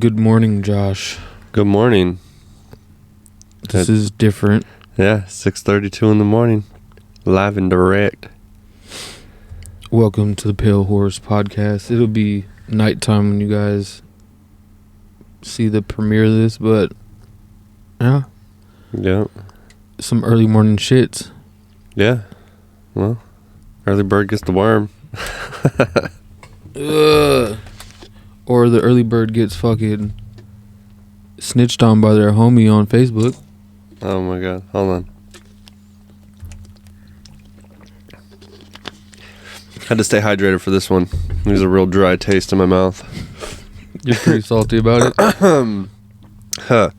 Good morning, Josh. Good morning. This is different. Yeah, 6:32 in the morning. Live and direct. Welcome to the Pale Horse Podcast. It'll be nighttime when you guys see the premiere of this, but yeah. Yep. Some early morning shits. Yeah. Well, early bird gets the worm. Or the early bird gets fucking snitched on by their homie on Facebook. Oh my god. Hold on. Had to stay hydrated for this one. There's a real dry taste in my mouth. You're pretty salty about it?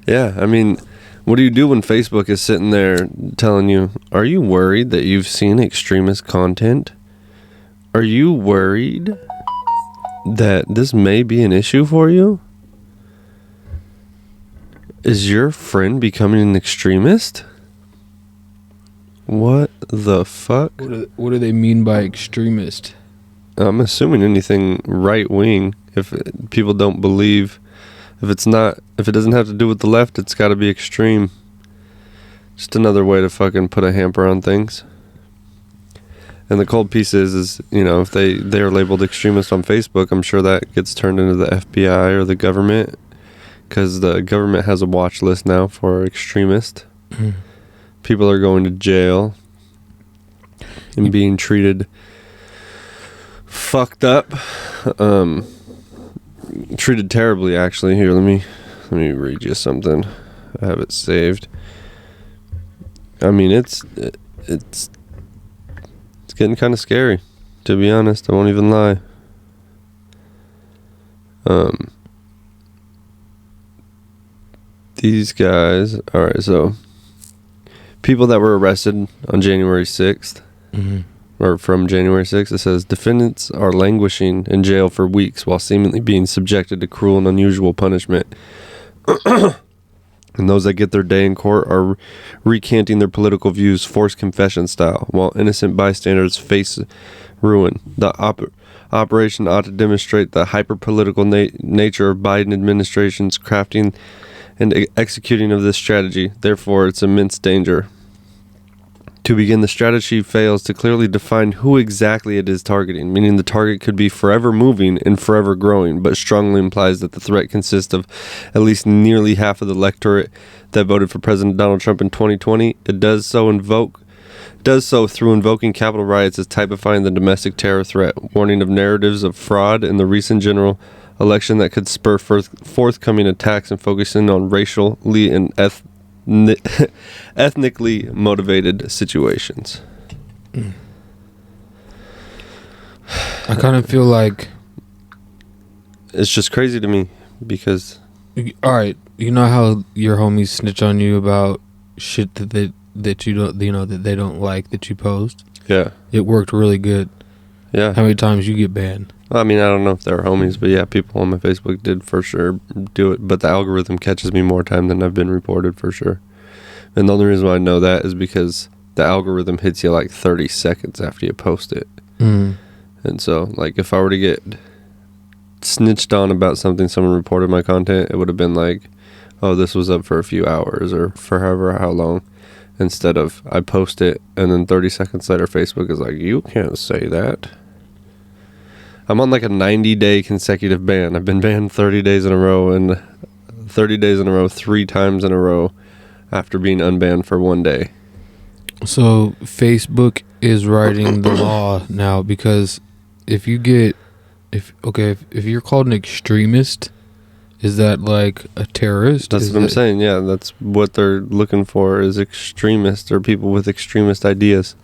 Yeah, I mean, what do you do when Facebook is sitting there telling you, are you worried that you've seen extremist content? Are you worried that this may be an issue for you? Is your friend becoming an extremist? What the fuck? What do they mean by extremist? I'm assuming anything right wing. If people don't believe, if it doesn't have to do with the left, it's got to be extreme. Just another way to fucking put a hamper on things. And the cold piece is you know, if they're labeled extremist on Facebook, I'm sure that gets turned into the FBI or the government, because the government has a watch list now for extremists. People are going to jail and being treated fucked up, treated terribly. Actually, here, let me read you something. I have it saved. I mean, it's getting kind of scary, to be honest. I won't even lie. These guys, all right, so people that were arrested on January 6th, or from January 6th, it says defendants are languishing in jail for weeks while seemingly being subjected to cruel and unusual punishment. And those that get their day in court are recanting their political views forced confession style, while innocent bystanders face ruin. The operation ought to demonstrate the hyper-political nature of Biden administration's crafting and executing of this strategy. Therefore, its immense danger. To begin, the strategy fails to clearly define who exactly it is targeting, meaning the target could be forever moving and forever growing, but strongly implies that the threat consists of at least nearly half of the electorate that voted for President Donald Trump in 2020. It does so through invoking Capitol riots as typifying the domestic terror threat, warning of narratives of fraud in the recent general election that could spur forthcoming attacks, and focusing on racially and ethnically motivated situations. I kind of feel like it's just crazy to me because, all right, you know how your homies snitch on you about shit that you don't, you know, that they don't like that you post? Yeah, it worked really good. Yeah. How many times you get banned? I mean, I don't know if they're homies, but yeah, people on my Facebook did for sure do it. But the algorithm catches me more time than I've been reported for sure. And the only reason why I know that is because the algorithm hits you like 30 seconds after you post it. And so, like, if I were to get snitched on about something, someone reported my content, it would have been like, oh, this was up for a few hours or for however how long. Instead of I post it and then 30 seconds later Facebook is like, you can't say that. I'm on like a 90-day consecutive ban. I've been banned 30 days in a row, and 30 days in a row 3 times in a row after being unbanned for 1 day. So Facebook is writing the law now, because if you're called an extremist, is that like a terrorist? That's what I'm saying. Yeah, that's what they're looking for, is extremists or people with extremist ideas.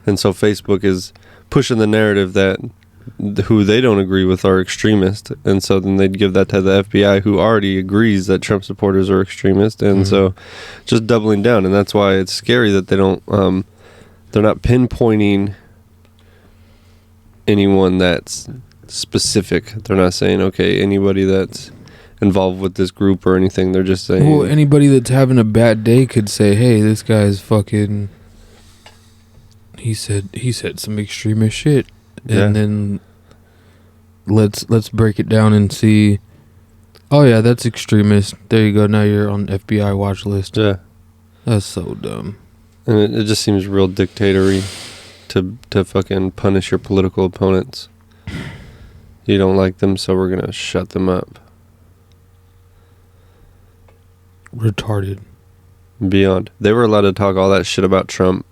And so Facebook is pushing the narrative that who they don't agree with are extremists, and so then they'd give that to the FBI, who already agrees that Trump supporters are extremists, and so just doubling down. And that's why it's scary that they don't they're not pinpointing anyone that's specific. They're not saying, okay, anybody that's involved with this group or anything. They're just saying, well, anybody that's having a bad day could say, hey, this guy's fucking, he said some extremist shit. And then let's break it down and see Oh yeah, that's extremist. There you go. Now you're on FBI watch list. Yeah. That's so dumb. And it just seems real dictatory to fucking punish your political opponents. You don't like them, so we're gonna shut them up. Retarded. Beyond. They were allowed to talk all that shit about Trump.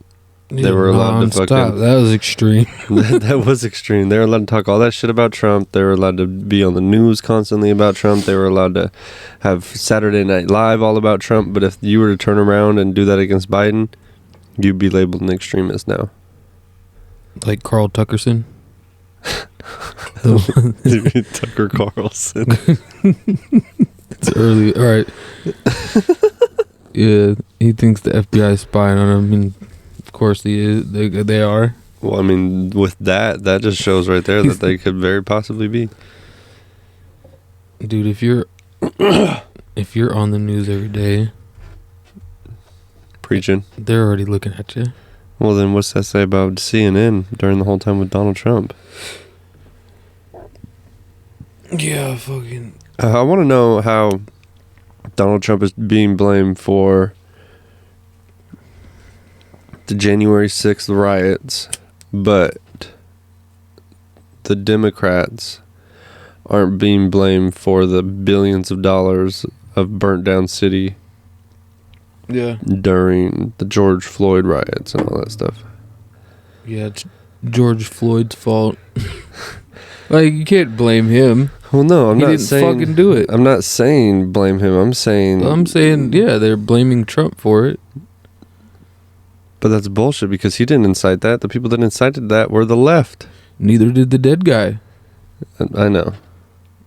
They were allowed to fucking... That was extreme. That was extreme. They were allowed to talk all that shit about Trump. They were allowed to be on the news constantly about Trump. They were allowed to have Saturday Night Live all about Trump. But if you were to turn around and do that against Biden, you'd be labeled an extremist now. Like Carl Tuckerson? Tucker Carlson. It's early. All right. Yeah, he thinks the FBI is spying on him, and of course he is. They are. Well, I mean, with that just shows right there that they could very possibly be. Dude, if you're on the news every day, preaching, they're already looking at you. Well, then what's that say about CNN during the whole time with Donald Trump? Yeah, fucking. I want to know how Donald Trump is being blamed for the January 6th riots, but the Democrats aren't being blamed for the billions of dollars of burnt down city. Yeah. During the George Floyd riots and all that stuff. Yeah, it's George Floyd's fault. Like, you can't blame him. Well, no, I'm not saying... He didn't fucking do it. I'm not saying blame him. I'm saying, yeah, they're blaming Trump for it. But that's bullshit because he didn't incite that. The people that incited that were the left. Neither did the dead guy. I know.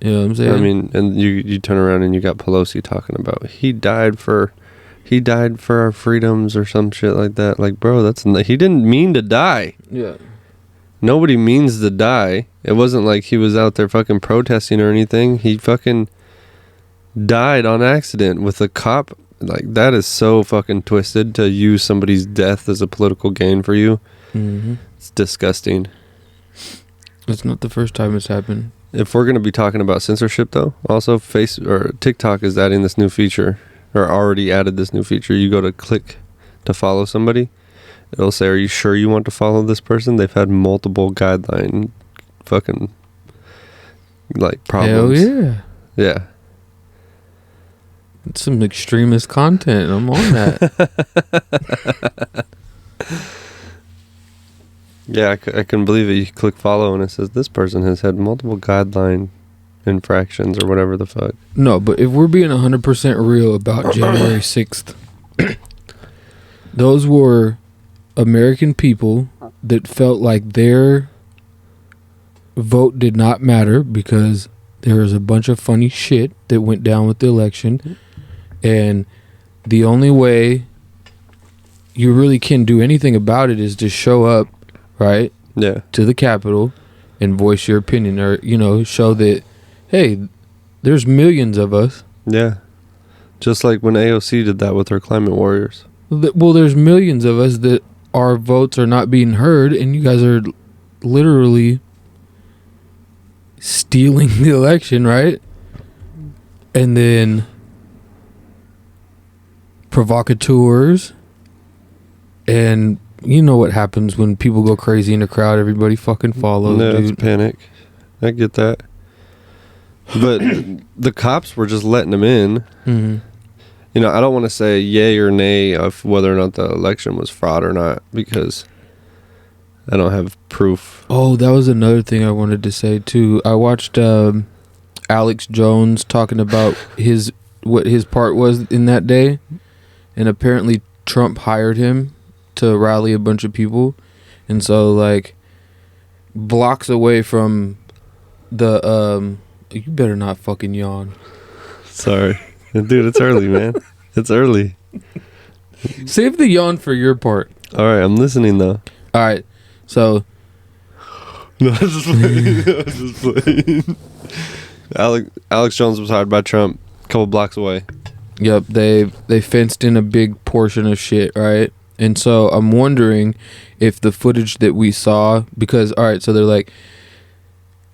You know what I'm saying? I mean, and you turn around and you got Pelosi talking about he died for our freedoms or some shit like that. Like, bro, he didn't mean to die. Yeah. Nobody means to die. It wasn't like he was out there fucking protesting or anything. He fucking died on accident with a cop. Like, that is so fucking twisted to use somebody's death as a political gain for you. Mm-hmm. It's disgusting. It's not the first time it's happened. If we're going to be talking about censorship, though, also TikTok is adding this new feature, or already added this new feature. You go to click to follow somebody. It'll say, are you sure you want to follow this person? They've had multiple guideline fucking, like, problems. Hell yeah. Yeah. It's some extremist content. I'm on that. Yeah, I couldn't believe it. You click follow and it says, this person has had multiple guideline infractions or whatever the fuck. No, but if we're being 100% real about January 6th, those were American people that felt like their vote did not matter because there was a bunch of funny shit that went down with the election, and the only way you really can do anything about it is to show up, right? Yeah. To the Capitol and voice your opinion, or, you know, show that, hey, there's millions of us. Yeah. Just like when AOC did that with her climate warriors. Well, there's millions of us that our votes are not being heard, and you guys are literally stealing the election, right? And then provocateurs, and you know what happens when people go crazy in a crowd. Everybody fucking follows. No, dude. it's panic. I get that. But the cops were just letting them in. Mm-hmm. You know, I don't want to say yay or nay of whether or not the election was fraud or not, because I don't have proof. Oh, that was another thing I wanted to say too. I watched Alex Jones talking about what his part was in that day, and apparently Trump hired him to rally a bunch of people, and so like blocks away from the you better not fucking yawn. Sorry. Dude, it's early, man. It's early. Save the yawn for your part. All right, I'm listening, though. All right, so... No, I'm just playing. Alex Jones was hired by Trump a couple blocks away. Yep, they fenced in a big portion of shit, right? And so I'm wondering if the footage that we saw... Because, all right, so they're like...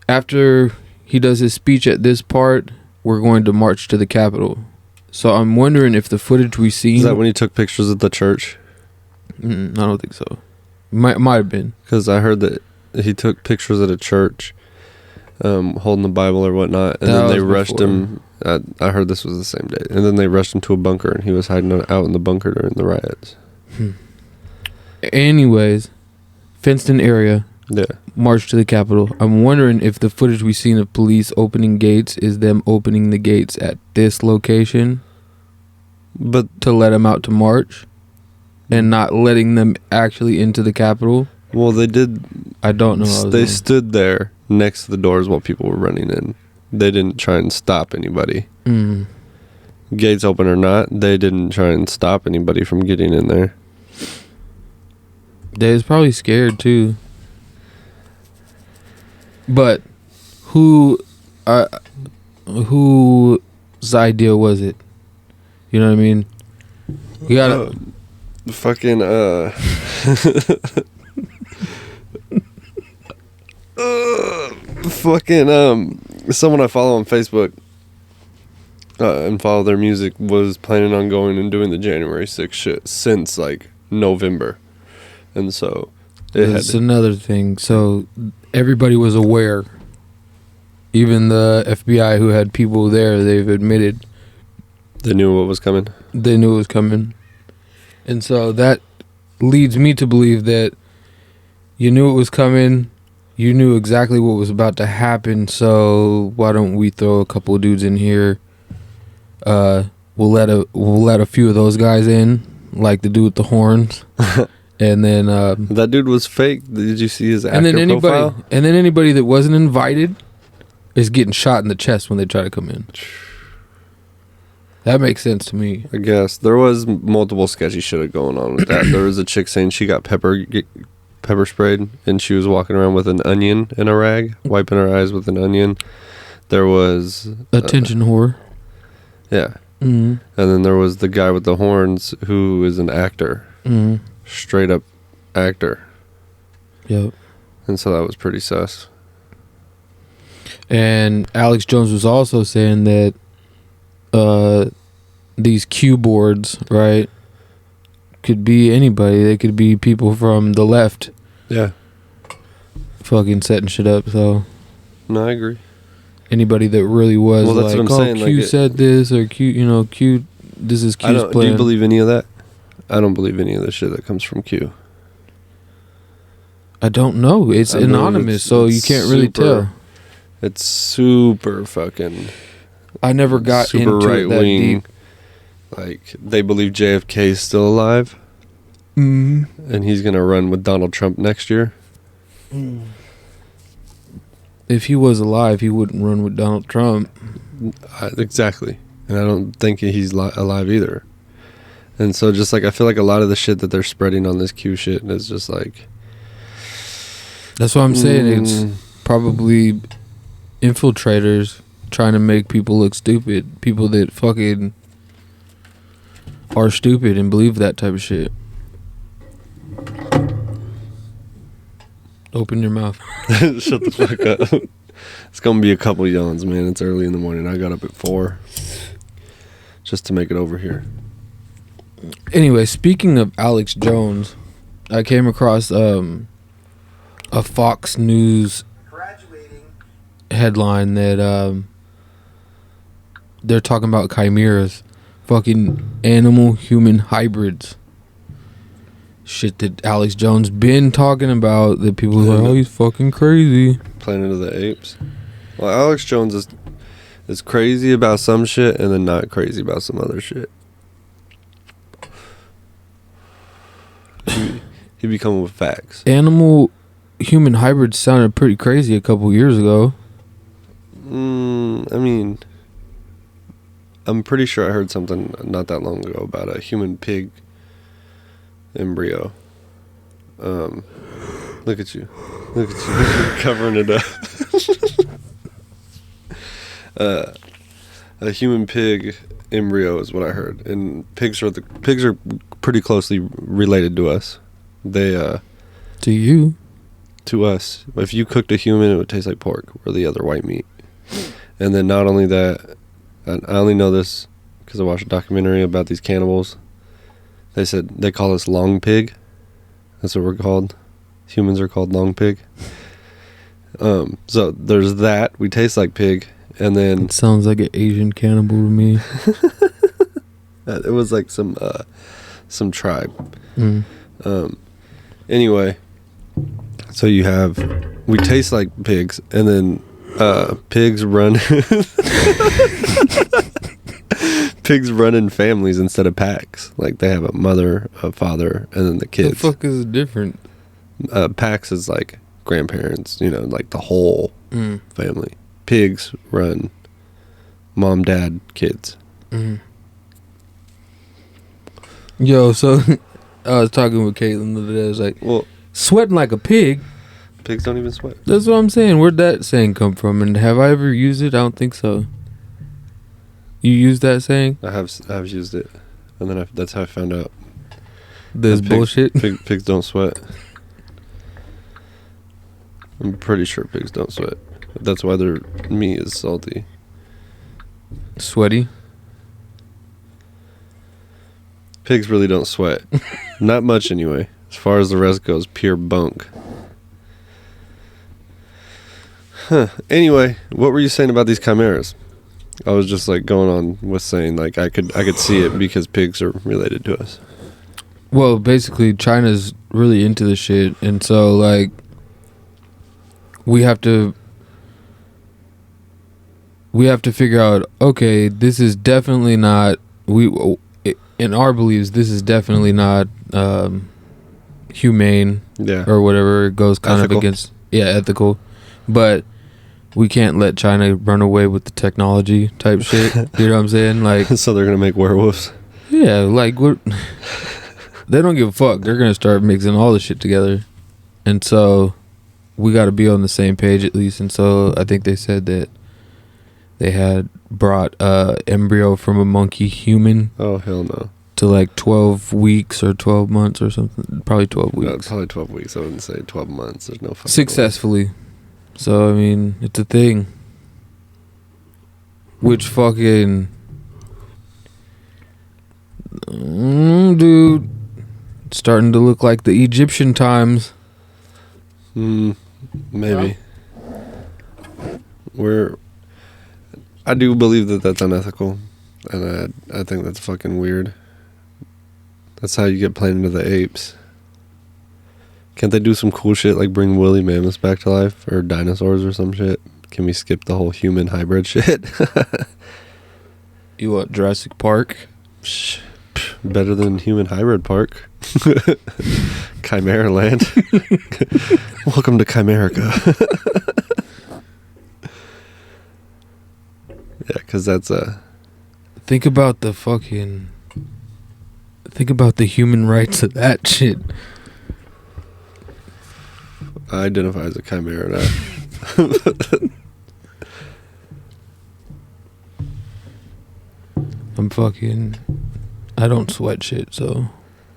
After he does his speech at this part... were going to march to the Capitol. So I'm wondering if the footage we seen... Is that when he took pictures at the church? I don't think so. Might have been. Because I heard that he took pictures at a church holding the Bible or whatnot, and then they rushed him. I heard this was the same day. And then they rushed him to a bunker, and he was hiding out in the bunker during the riots. Anyways, fenced-in area. Yeah. March to the Capitol. I'm wondering if the footage we've seen of police opening gates is them opening the gates at this location, but to let them out to march, and not letting them actually into the Capitol. Well, they did. I don't know. They stood there next to the doors while people were running in. They didn't try and stop anybody. Gates open or not, they didn't try and stop anybody from getting in there. They was probably scared too. But whose idea was it? You know what I mean? You gotta fucking someone I follow on Facebook and follow their music was planning on going and doing the January 6th shit since like November, and so it's another thing. So everybody was aware. Even the FBI, who had people there, they've admitted they knew what was coming. They knew it was coming, and so that leads me to believe that you knew it was coming. You knew exactly what was about to happen, so why don't we throw a couple of dudes in here? We'll let a few of those guys in, like the dude with the horns, and then that dude was fake. Did you see his actor profile? profile? And then anybody that wasn't invited is getting shot in the chest when they try to come in. That makes sense to me. I guess there was multiple sketchy shit going on with that. There was a chick saying she got pepper sprayed, and she was walking around with an onion in a rag, wiping her eyes with an onion. There was attention whore. Yeah. And then there was the guy with the horns who is an actor. Straight up actor. Yep. And so that was pretty sus. And Alex Jones was also saying that these cue boards, right, could be anybody. They could be people from the left. Yeah. Fucking setting shit up, so. No, I agree. Anybody that really was well, that's like, what I'm saying. Q said this, or Q, this is Q's plan. Do you believe any of that? I don't believe any of the shit that comes from Q. I don't know. It's anonymous, so you can't really tell. It's super fucking... I never got into right it that wing. deep. Like, they believe JFK is still alive. And he's going to run with Donald Trump next year. If he was alive, he wouldn't run with Donald Trump. Exactly. And I don't think he's alive either. And so just like, I feel like a lot of the shit that they're spreading on this Q shit is just like... That's what I'm saying. It's probably infiltrators trying to make people look stupid. People that fucking are stupid and believe that type of shit. Open your mouth. Shut the fuck up. It's gonna be a couple yawns, man. It's early in the morning. I got up at 4 just to make it over here. Anyway, speaking of Alex Jones, I came across a Fox News headline that they're talking about chimeras, fucking animal human hybrids. Shit that Alex Jones been talking about, that people are like, oh, he's fucking crazy. Planet of the Apes. Well, Alex Jones is crazy about some shit and then not crazy about some other shit. He be coming with facts. Animal human hybrids sounded pretty crazy a couple years ago. I mean, I'm pretty sure I heard something not that long ago about a human pig embryo. Look at you. Look at you covering it up. A human pig embryo is what I heard, and pigs are pretty closely related to us. They to you, to us. If you cooked a human, it would taste like pork or the other white meat. And then not only that, I only know this because I watched a documentary about these cannibals. They said they call us long pig. That's what we're called. Humans are called long pig. So there's that. We taste like pig, and then It sounds like an Asian cannibal to me. it was like some tribe. Mm. Anyway, so we taste like pigs, and then pigs run pigs run in families instead of packs. Like they have a mother, a father, and then the kids. The fuck is it different? Packs is like grandparents, like the whole family. Pigs run mom, dad, kids. Mm. Yo, so I was talking with Caitlin the other day. I was like, well, sweating like a pig? Pigs don't even sweat. That's what I'm saying. Where'd that saying come from? And have I ever used it? I don't think so. You used that saying? I have used it, and then that's how I found out. This bullshit? Pigs don't sweat. I'm pretty sure pigs don't sweat. That's why their meat is salty. Sweaty? Pigs really don't sweat. Not much anyway. As far as the rest goes, pure bunk. Huh. Anyway, what were you saying about these chimeras? I was just like going on with saying like I could see it because pigs are related to us. Well, basically China's really into this shit, and so like we have to figure out, okay, this is definitely not, in our beliefs, this is definitely not humane, or whatever. It goes kind of against ethical, but we can't let China run away with the technology type shit. You know what I'm saying? Like, so they're gonna make werewolves. Yeah, like they don't give a fuck. They're gonna start mixing all the shit together, and so we got to be on the same page at least. And so I think they said that they had brought embryo from a monkey human. Oh hell no! To like 12 weeks or 12 months or something. Probably 12 weeks. No, probably 12 weeks. I wouldn't say 12 months. There's no fucking successfully way. So I mean, it's a thing. Which fucking dude, it's starting to look like the Egyptian times. Maybe. I do believe that that's unethical, and I think that's fucking weird. That's how you get Planet of the Apes. Can't they do some cool shit like bring woolly mammoths back to life, or dinosaurs or some shit? Can we skip the whole human hybrid shit? You want Jurassic Park? Better than human hybrid park. Chimera Land. Welcome to Chimerica. Yeah, because that's Think about the human rights of that shit. I identify as a chimera now. I don't sweat shit, so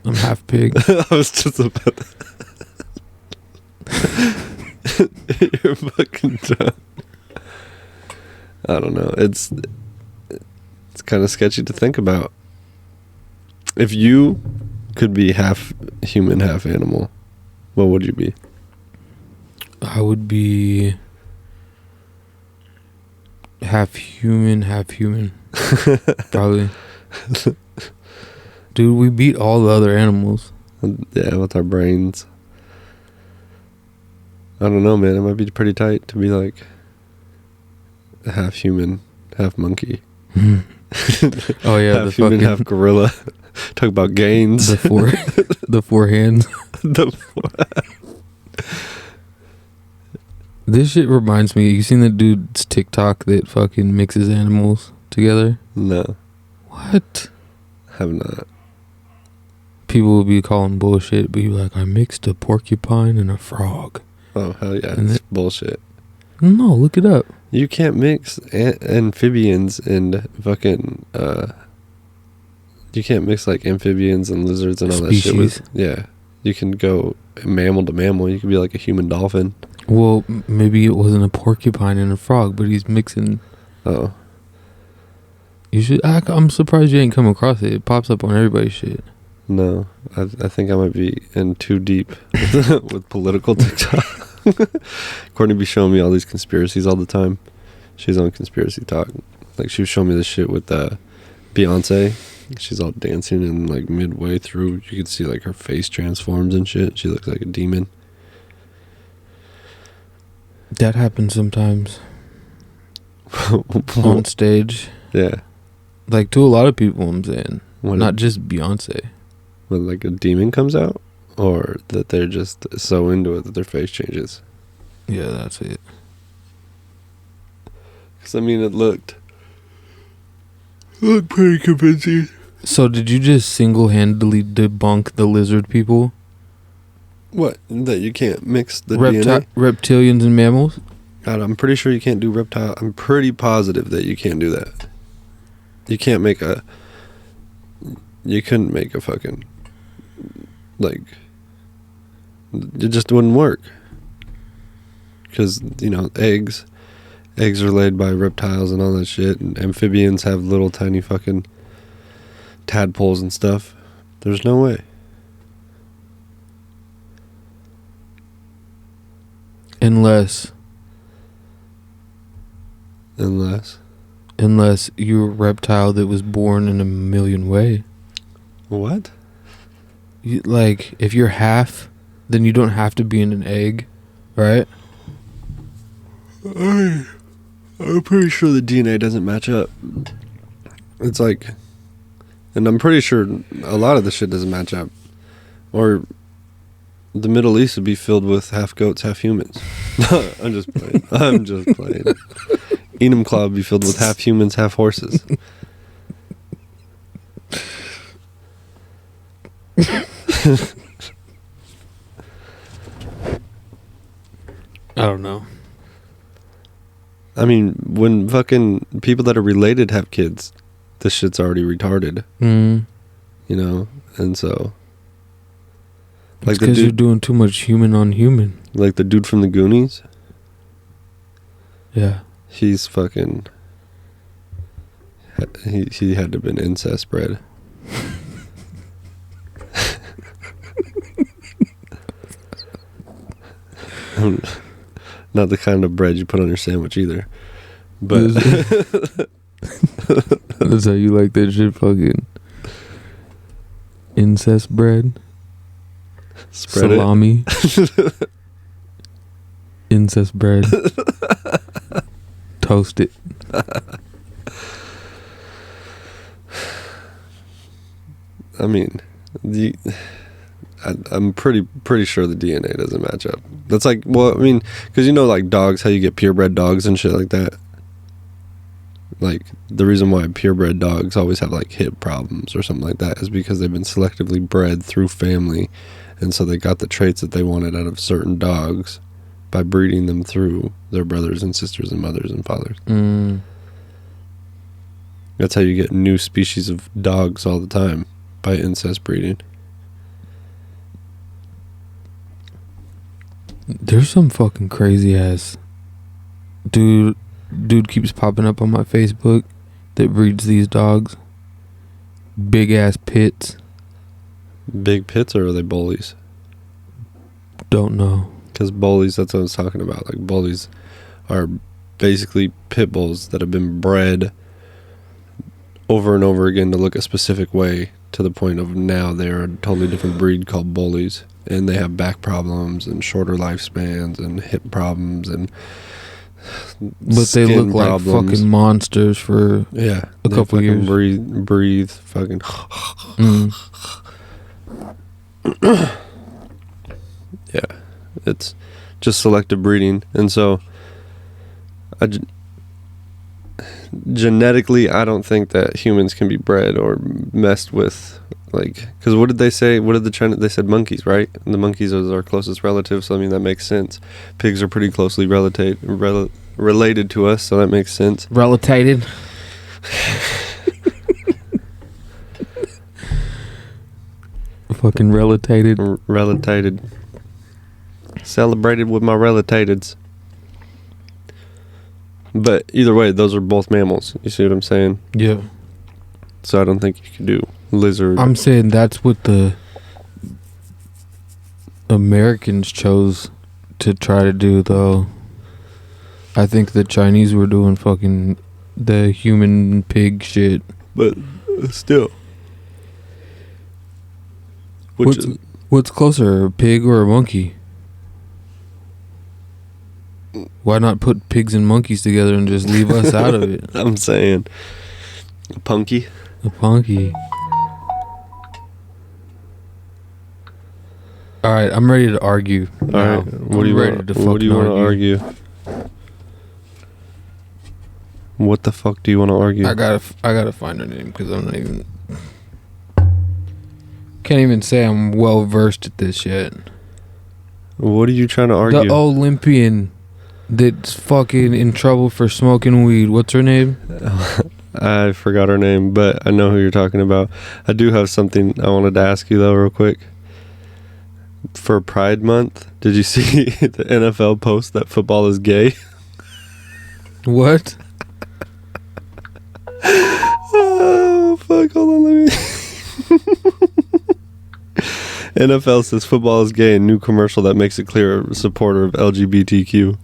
I'm half pig. I was just about to... You're fucking dumb. I don't know. It's kind of sketchy to think about. If you could be half human, half animal, what would you be? I would be half human, probably. Dude, we beat all the other animals. Yeah, with our brains. I don't know, man. It might be pretty tight to be like half human, half monkey. Oh yeah, half human, half gorilla. Talk about gains. The four hands. This shit reminds me. You seen the dude's TikTok that fucking mixes animals together? No. What? Have not. People will be calling bullshit, but you're like, I mixed a porcupine and a frog. Oh hell yeah, it's bullshit. No, look it up. You can't mix amphibians and fucking you can't mix like amphibians and lizards and all Species. that shit with, yeah. You can go mammal to mammal. You could be like a human dolphin. Well, maybe it wasn't a porcupine and a frog, but he's mixing. Oh. You should. I'm surprised you ain't come across it. It pops up on everybody's shit. No, I think I might be in too deep with political TikTok. Courtney be showing me all these conspiracies all the time. She's on Conspiracy Talk. Like, she was showing me this shit with Beyonce. She's all dancing, and like midway through, you can see like her face transforms and shit. She looks like a demon. That happens sometimes on stage. Yeah, Like, to a lot of people, I'm saying. when Not just Beyonce. when like a demon comes out, or that they're just so into it that their face changes. Yeah, that's it. Because I mean, it looked pretty convincing. So, did you just single-handedly debunk the lizard people? What? That you can't mix the DNA? Reptilians and mammals? God, I'm pretty sure you can't do reptile. I'm pretty positive that you can't do that. You can't make a... You couldn't make a fucking... Like... It just wouldn't work. Because, you know, eggs are laid by reptiles and all that shit. And amphibians have little tiny fucking tadpoles and stuff. There's no way. Unless you're a reptile that was born in a million way. What? Like, if you're half, then you don't have to be in an egg, right? I'm pretty sure the DNA doesn't match up. It's like... And I'm pretty sure a lot of the shit doesn't match up. Or... The Middle East would be filled with half goats, half humans. I'm just playing. Enumclaw would be filled with half humans, half horses. I don't know. I mean, when fucking people that are related have kids, this shit's already retarded. Mm. You know? And so... Like, because you're doing too much human on human. Like the dude from the Goonies? Yeah. He's fucking... He had to have been incest bred. Not the kind of bread you put on your sandwich either. But... That's how you like that shit, fucking... Incest bread? Spread salami. Incest bread. Toast it. I mean, I'm pretty sure the DNA doesn't match up. That's like, well, I mean, because you know, like dogs, how you get purebred dogs and shit like that. Like, the reason why purebred dogs always have like hip problems or something like that is because they've been selectively bred through family, and so they got the traits that they wanted out of certain dogs by breeding them through their brothers and sisters and mothers and fathers. Mm. That's how you get new species of dogs all the time, by incest breeding. There's some fucking crazy ass dude keeps popping up on my Facebook that breeds these dogs. Big ass pits. Big pits, or are they bullies? Don't know. Because bullies, that's what I was talking about. Like, bullies are basically pit bulls that have been bred over and over again to look a specific way, to the point of now they're a totally different breed called bullies. And they have back problems and shorter lifespans and hip problems and but they look problems. Like fucking monsters for a couple years. Breathe fucking. Yeah, it's just selective breeding, and so genetically, I don't think that humans can be bred or messed with. Like, because what did they say? What did they said monkeys, right? And the monkeys are our closest relative, so I mean that makes sense. Pigs are pretty closely related to us, so that makes sense. Related. Fucking related. Celebrated with my relateds. But either way, those are both mammals. You see what I'm saying? Yeah. So I don't think you can do lizard. I'm saying that's what the Americans chose to try to do, though. I think the Chinese were doing fucking the human pig shit. But still. What's closer, a pig or a monkey? Why not put pigs and monkeys together and just leave us out of it? I'm saying a punky. A punky. All right, I'm ready to argue. All right, what do you want to argue? What the fuck do you want to argue? I gotta find her name because I'm not even. Can't even say I'm well versed at this yet. What are you trying to argue? The Olympian that's fucking in trouble for smoking weed. What's her name? I forgot her name, but I know who you're talking about. I do have something I wanted to ask you though, real quick. For Pride Month, did you see the NFL post that football is gay? What? Oh, fuck, hold on, let me... NFL says football is gay, a new commercial that makes it clear a supporter of LGBTQ.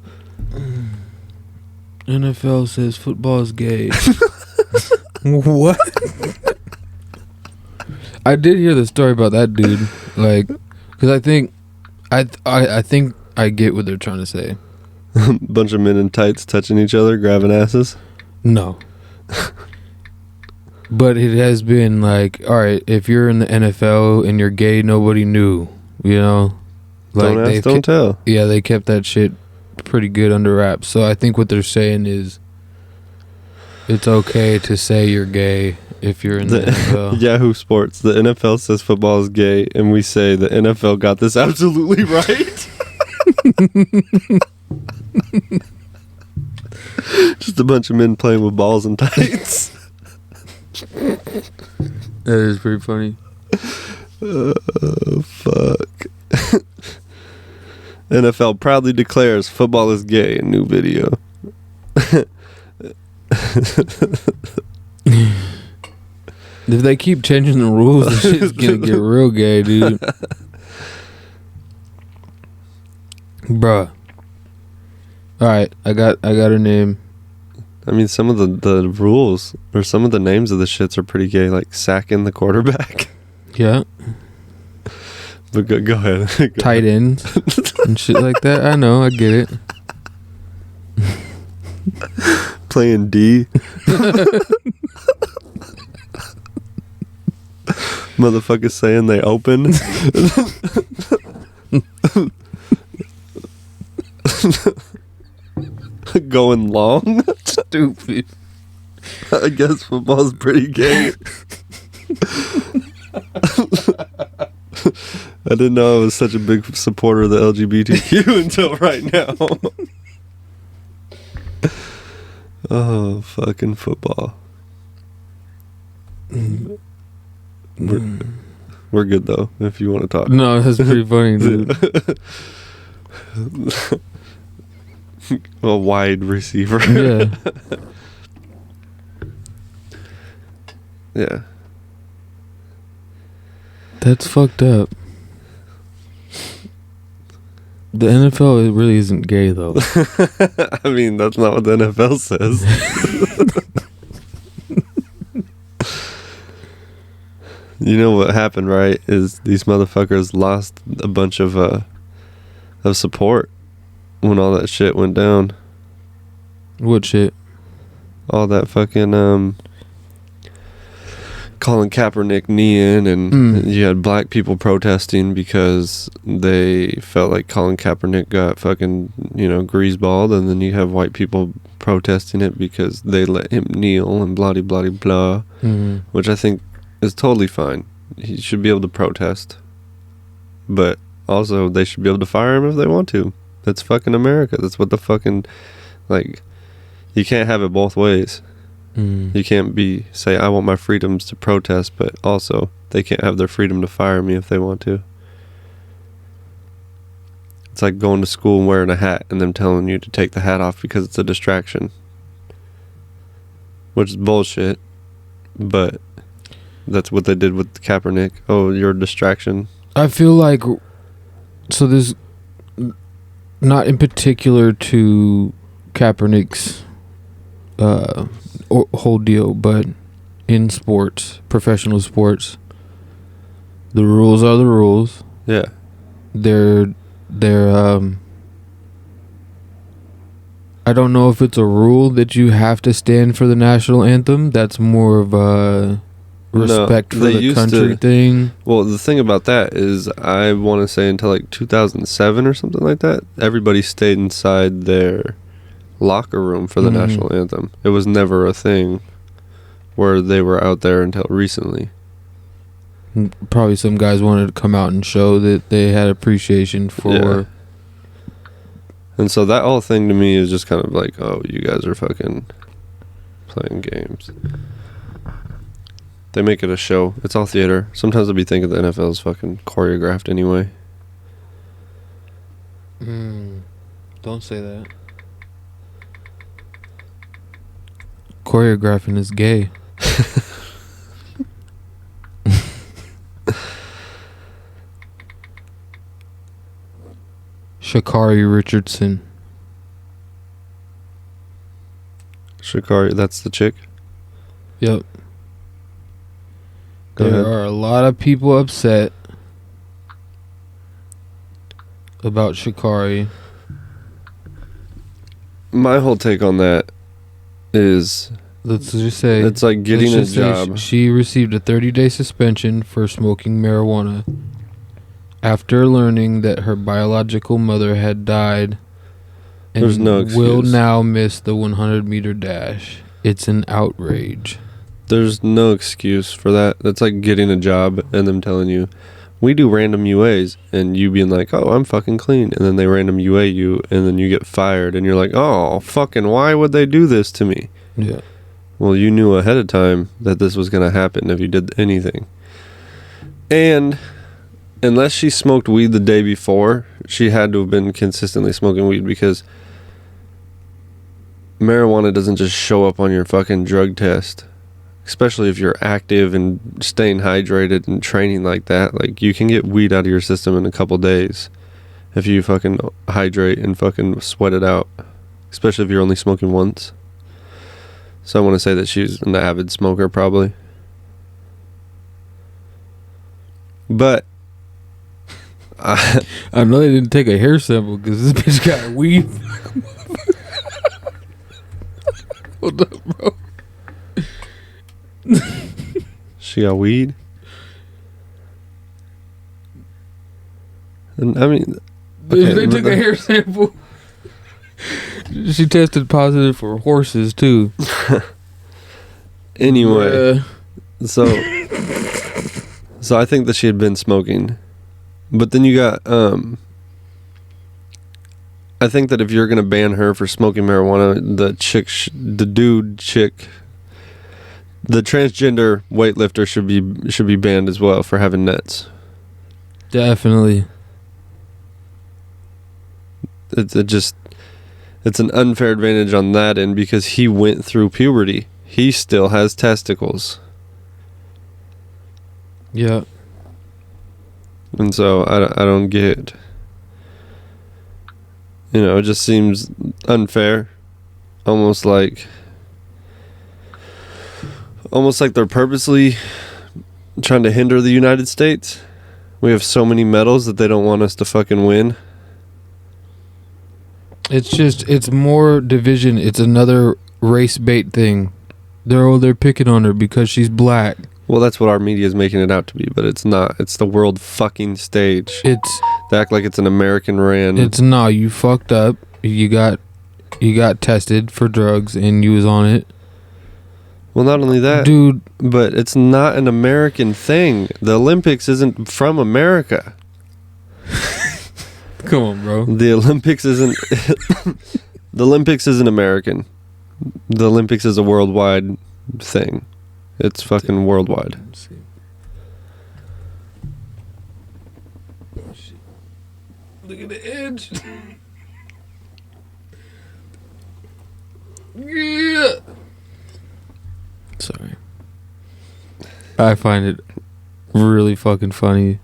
NFL says football is gay. What? I did hear the story about that dude, like, because I think I get what they're trying to say. Bunch of men in tights touching each other, grabbing asses. No. But it has been like, all right, if you're in the NFL and you're gay, nobody knew, you know? Like, don't ask, don't tell. Yeah, they kept that shit pretty good under wraps. So I think what they're saying is it's okay to say you're gay if you're in the NFL. Yahoo Sports, the NFL says football is gay, and we say the NFL got this absolutely right. Just a bunch of men playing with balls and tights. That is pretty funny. Fuck. NFL proudly declares football is gay in new video. If they keep changing the rules, this shit's gonna get real gay, dude. Bruh. Alright, I got her name. I mean, some of the rules or some of the names of the shits are pretty gay, like sacking the quarterback. Yeah. But go ahead. Tight ends and shit like that. I know, I get it. Playing D. Motherfuckers saying they open. Going long. Stupid. I guess football's pretty gay. I didn't know I was such a big supporter of the LGBTQ until right now. Oh, fucking football. We're good though, if you want to talk. No, that's pretty funny, dude. A wide receiver. Yeah. Yeah. That's fucked up. The NFL, it really isn't gay, though. I mean, that's not what the NFL says. You know what happened, right? Is these motherfuckers lost a bunch of support when all that shit went down. What shit? All that fucking Colin Kaepernick kneeing, and you had black people protesting because they felt like Colin Kaepernick got fucking, greaseballed, and then you have white people protesting it because they let him kneel and blah blah blah, which I think is totally fine. He should be able to protest, but also they should be able to fire him if they want to. That's fucking America. That's what the fucking, like, you can't have it both ways. You can't say I want my freedoms to protest, but also they can't have their freedom to fire me if they want to. It's like going to school and wearing a hat and them telling you to take the hat off because it's a distraction, which is bullshit, but That's what they did with Kaepernick. Oh, you're a distraction. I feel like, so there's not in particular to Kaepernick's whole deal, but in sports, professional sports, the rules are the rules. Yeah. They're I don't know if it's a rule that you have to stand for the national anthem. That's more of a respect for the country thing. Well, the thing about that is, I want to say until like 2007 or something like that, everybody stayed inside their locker room for the national anthem. It was never a thing where they were out there until recently. Probably some guys wanted to come out and show that they had appreciation for... Yeah. And so that whole thing to me is just kind of like, oh, you guys are fucking playing games. They make it a show. It's all theater. Sometimes I'll be thinking the NFL is fucking choreographed anyway. Don't say that. Choreographing is gay. Sha'Carri Richardson. Sha'Carri, that's the chick? Yep. Go There ahead. are a lot of people upset about Sha'Carri. My whole take on that is, Let's just say it's like getting a job. She received a 30-day suspension for smoking marijuana after learning that her biological mother had died and There's no excuse. will now miss the 100-meter dash. It's an outrage. There's no excuse for that. That's like getting a job and them telling you, we do random UAs, and you being like, oh, I'm fucking clean, and then they random UA you, and then you get fired, and you're like, oh, fucking, why would they do this to me? Yeah. Well, you knew ahead of time that this was going to happen if you did anything. And unless she smoked weed the day before, she had to have been consistently smoking weed, because marijuana doesn't just show up on your fucking drug test. Especially if you're active and staying hydrated and training like that. Like, you can get weed out of your system in a couple days if you fucking hydrate and fucking sweat it out. Especially if you're only smoking once. So I want to say that she's an avid smoker, probably. But I know they didn't take a hair sample because this bitch got weed. Hold up, bro. she got weed. And I mean, okay, they took a hair sample. She tested positive for horses too. Anyway, so I think that she had been smoking, but then you got I think that if you're gonna ban her for smoking marijuana, the transgender weightlifter should be banned as well for having nets. Definitely. It's an unfair advantage on that end because he went through puberty. He still has testicles. Yeah. And so I don't get, it just seems unfair. Almost like they're purposely trying to hinder the United States. We have so many medals that they don't want us to fucking win. It's more division. It's another race bait thing. They're picking on her because she's black. Well, that's what our media is making it out to be, but it's not. It's the world fucking stage. They act like it's an American ran. It's not. You fucked up. You got tested for drugs and you was on it. Well, not only that, dude, but it's not an American thing. The Olympics isn't from America. Come on, bro. The Olympics isn't the Olympics isn't American. The Olympics is a worldwide thing. It's fucking worldwide. Look at the edge. Yeah. Sorry. I find it really fucking funny,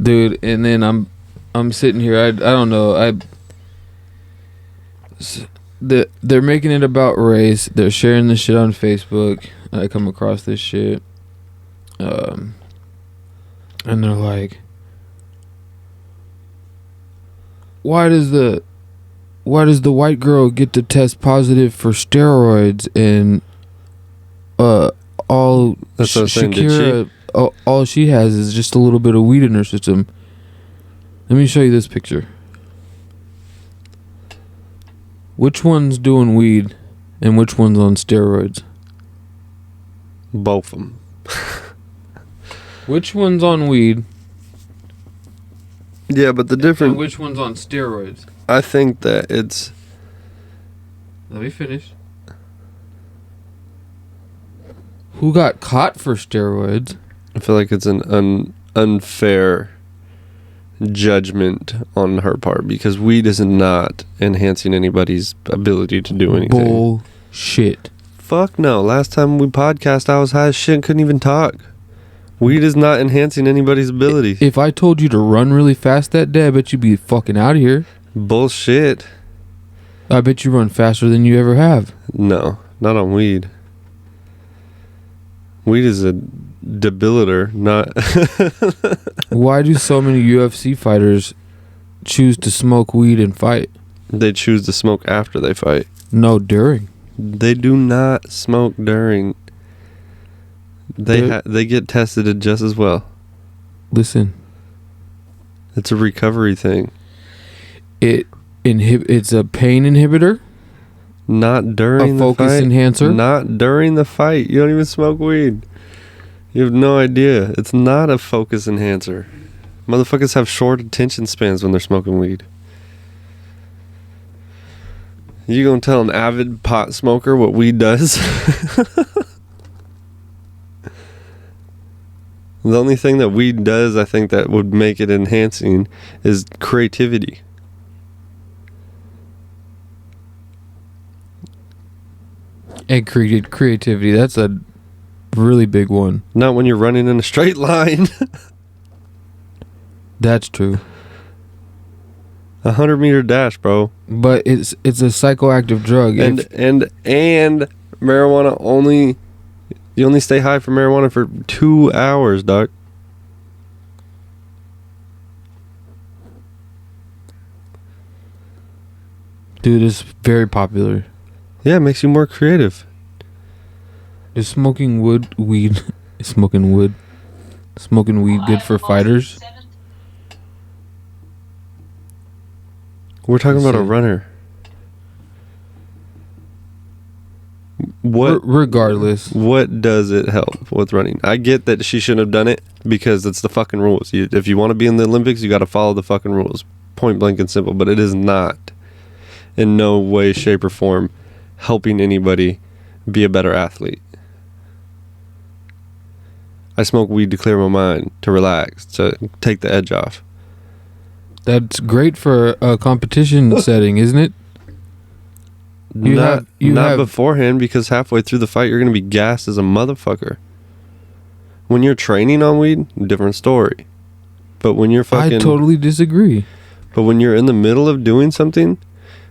dude. And then I'm sitting here. I don't know. They're making it about race. They're sharing this shit on Facebook. I come across this shit, and they're like, why does the white girl get to test positive for steroids and all That's what I was saying, did Shakira all she has is just a little bit of weed in her system. Let me show you this picture. Which one's doing weed and which one's on steroids? Both of them. Which one's on weed Yeah, but the and difference... which one's on steroids? I think that it's... Let me finish. Who got caught for steroids? I feel like it's an unfair judgment on her part because weed is not enhancing anybody's ability to do anything. Bullshit. Fuck no. Last time we podcast, I was high as shit and couldn't even talk. Weed is not enhancing anybody's ability. If I told you to run really fast that day, I bet you'd be fucking out of here. Bullshit. I bet you run faster than you ever have. No, not on weed. Weed is a debilitator, not... Why do so many UFC fighters choose to smoke weed and fight? They choose to smoke after they fight. No, during. They do not smoke during. They get tested just as well. Listen. It's a recovery thing. It's a pain inhibitor. Not during the fight. A focus enhancer. Not during the fight. You don't even smoke weed. You have no idea. It's not a focus enhancer. Motherfuckers have short attention spans when they're smoking weed. You gonna tell an avid pot smoker what weed does? The only thing that weed does, I think, that would make it enhancing is creativity. And creativity. That's a really big one. Not when you're running in a straight line. That's true. 100-meter dash, bro. But it's a psychoactive drug. And marijuana you only stay high for marijuana for 2 hours, doc. Dude, it's very popular. Yeah, it makes you more creative. Is smoking weed good for fighters? We're talking about a runner. Regardless. What does it help with running? I get that she shouldn't have done it because it's the fucking rules. If you want to be in the Olympics, you got to follow the fucking rules. Point blank and simple. But it is not in no way, shape, or form helping anybody be a better athlete. I smoke weed to clear my mind, to relax, to take the edge off. That's great for a competition setting, isn't it? Not beforehand, because halfway through the fight, you're going to be gassed as a motherfucker. When you're training on weed, different story. But when you're fucking... I totally disagree. But when you're in the middle of doing something,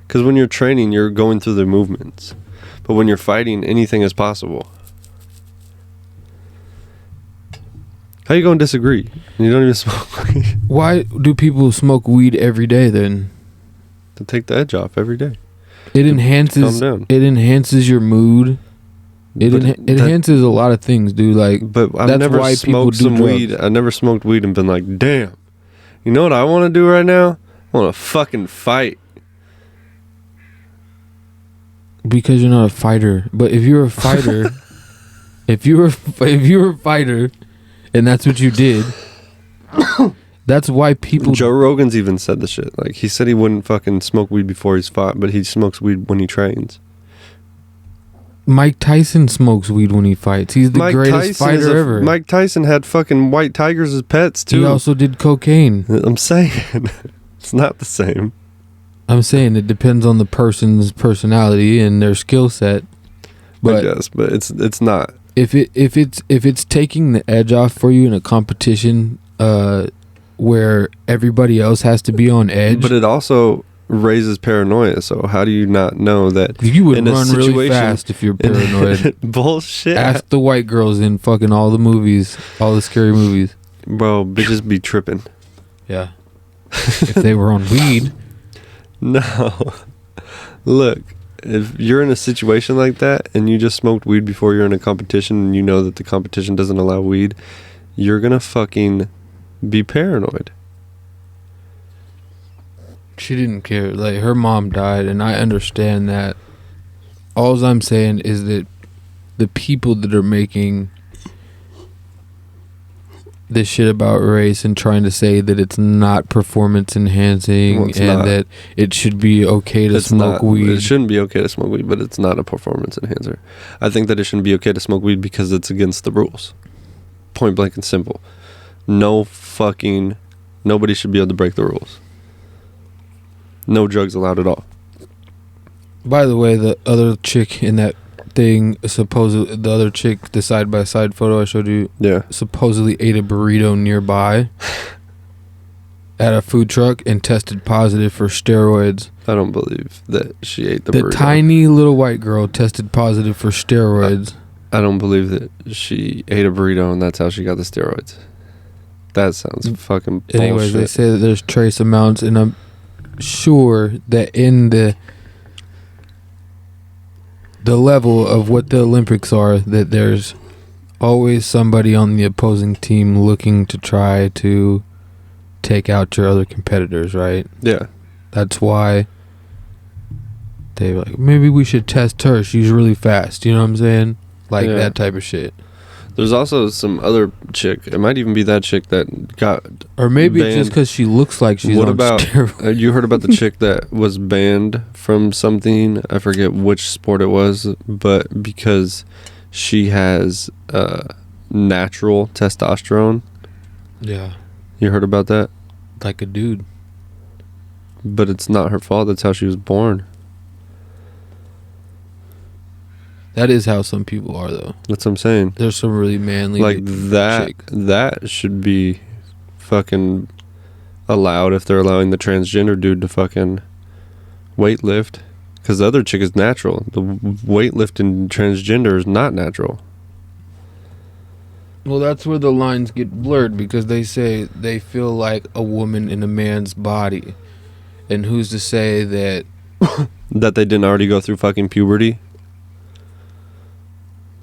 because when you're training, you're going through the movements. But when you're fighting, anything is possible. How you going to disagree? You don't even smoke weed. Why do people smoke weed every day then? To take the edge off every day. It enhances your mood. It enhances a lot of things, dude. Like, but I've never smoked some weed. I never smoked weed and been like, damn. You know what I want to do right now? I want to fucking fight. Because you're not a fighter. But if you're a fighter, if you were a fighter, and that's what you did, that's why people... Joe Rogan's even said the shit. Like, he said he wouldn't fucking smoke weed before he's fought, but he smokes weed when he trains. Mike Tyson smokes weed when he fights. He's the greatest fighter ever. Mike Tyson had fucking white tigers as pets, too. He also did cocaine. I'm saying, it's not the same. I'm saying it depends on the person's personality and their skill set. But I guess, but it's not. if it's taking the edge off for you in a competition where everybody else has to be on edge, But it also raises paranoia. So how do you not know that you would run really fast if you're paranoid. Bullshit. Ask the white girls in fucking all the movies, all the scary movies. Bro, bitches be tripping. Yeah. If they were on weed. No. Look, if you're in a situation like that and you just smoked weed before you're in a competition and you know that the competition doesn't allow weed, you're gonna fucking be paranoid. She didn't care. Like, her mom died, and I understand that. All I'm saying is that the people that are making this shit about race and trying to say that it's not performance enhancing that it should be okay to smoke weed. It shouldn't be okay to smoke weed, but it's not a performance enhancer. I think that it shouldn't be okay to smoke weed because it's against the rules. Point blank and simple. Nobody should be able to break the rules. No drugs allowed at all. By the way, the other chick in that thing, the other chick, the side-by-side photo I showed you, supposedly ate a burrito nearby at a food truck and tested positive for steroids. I don't believe that she ate the burrito. The tiny little white girl tested positive for steroids. I don't believe that she ate a burrito and that's how she got the steroids. That sounds fucking bullshit. Anyways, they say that there's trace amounts, and I'm sure that in the level of what the Olympics are, that there's always somebody on the opposing team looking to try to take out your other competitors, right? Yeah. That's why they were like, maybe we should test her. She's really fast. You know what I'm saying? Like that type of shit. There's also some other chick. It might even be that chick that got Or maybe banned. It's just because she looks like she's what on about steroids. You heard about the chick that was banned from something? I forget which sport it was, but because she has natural testosterone. Yeah. You heard about that? Like a dude. But it's not her fault. That's how she was born. That is how some people are, though. That's what I'm saying. There's some really manly like that chicks. That should be fucking allowed if they're allowing the transgender dude to fucking weightlift, because the other chick is natural. The weightlifting transgender is not natural. Well, that's where the lines get blurred, because they say they feel like a woman in a man's body, and who's to say that that they didn't already go through fucking puberty?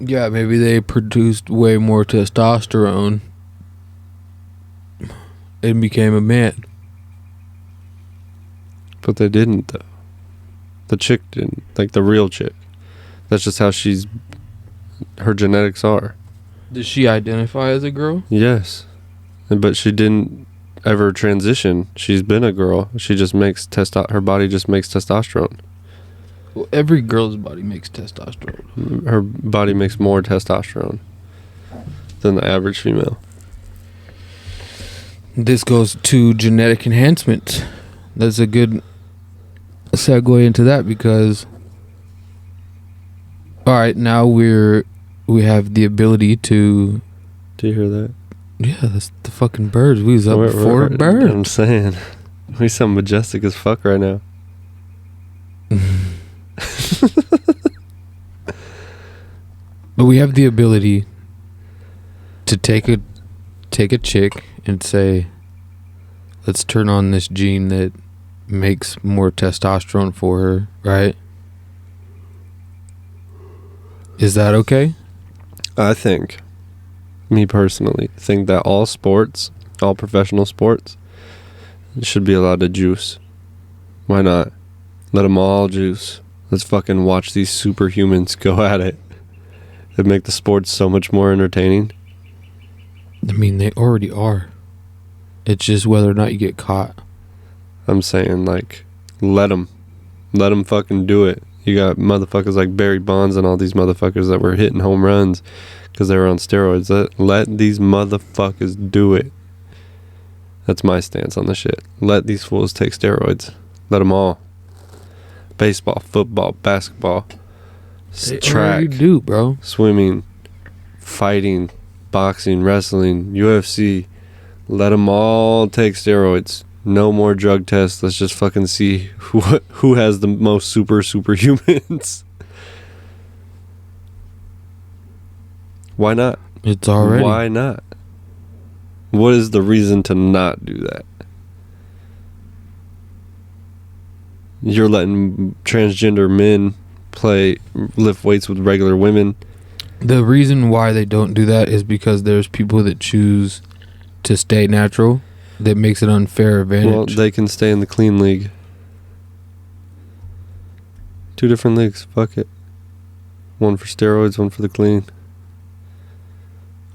Yeah, maybe they produced way more testosterone and became a man. But they didn't, though. The chick didn't. Like, the real chick. That's just how her genetics are. Does she identify as a girl? Yes. But she didn't ever transition. She's been a girl. She just makes her body just makes testosterone. Well, every girl's body makes testosterone. Her body makes more testosterone than the average female. This goes to genetic enhancement. That's a good segue into that, because all right, now we have the ability to. Do you hear that? Yeah, that's the fucking birds. We was up before a bird. I'm saying, we sound majestic as fuck right now. But we have the ability to take a chick and say, let's turn on this gene that makes more testosterone for her, right? Is that okay? I think, me personally, think that all professional sports should be allowed to juice. Why not? Let them all juice. Let's fucking watch these superhumans go at it. It'd make the sports so much more entertaining. I mean, they already are. It's just whether or not you get caught. I'm saying, like, let them fucking do it. You got motherfuckers like Barry Bonds and all these motherfuckers that were hitting home runs because they were on steroids. Let these motherfuckers do it. That's my stance on the shit. Let these fools take steroids. Let them all. Baseball, football, basketball, They track, already do, bro. swimming, fighting, boxing, wrestling, UFC. Let them all take steroids. No more drug tests. Let's just fucking see who has the most superhumans. Why not? It's already. Why not? What is the reason to not do that? You're letting transgender men lift weights with regular women. The reason why they don't do that is because there's people that choose to stay natural. That makes it unfair advantage. Well, they can stay in the clean league. 2 different leagues. Fuck it. One for steroids, one for the clean.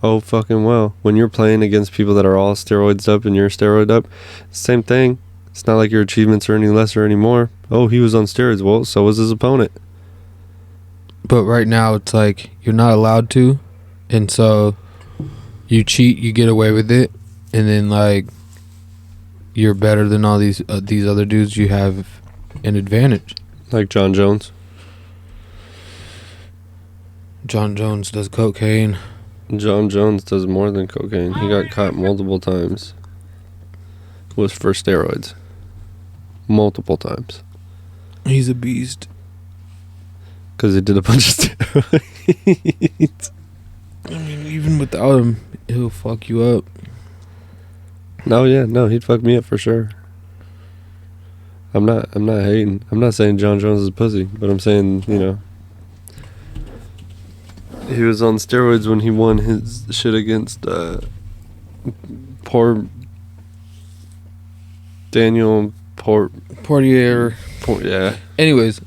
Oh, fucking well. When you're playing against people that are all steroids up and you're steroid up, same thing. It's not like your achievements are any less or any more. Oh, he was on steroids. Well, so was his opponent. But right now, it's like you're not allowed to. And so you cheat, you get away with it. And then, like, you're better than all these other dudes. You have an advantage. Like John Jones. John Jones does cocaine. John Jones does more than cocaine. He got caught multiple times. Was for steroids. Multiple times. He's a beast. Because he did a bunch of steroids. I mean, even without him, he'll fuck you up. No, yeah, no, he'd fuck me up for sure. I'm not hating. I'm not saying John Jones is a pussy, but I'm saying, you know, he was on steroids when he won his shit against poor Daniel Portier. Yeah. Anyways,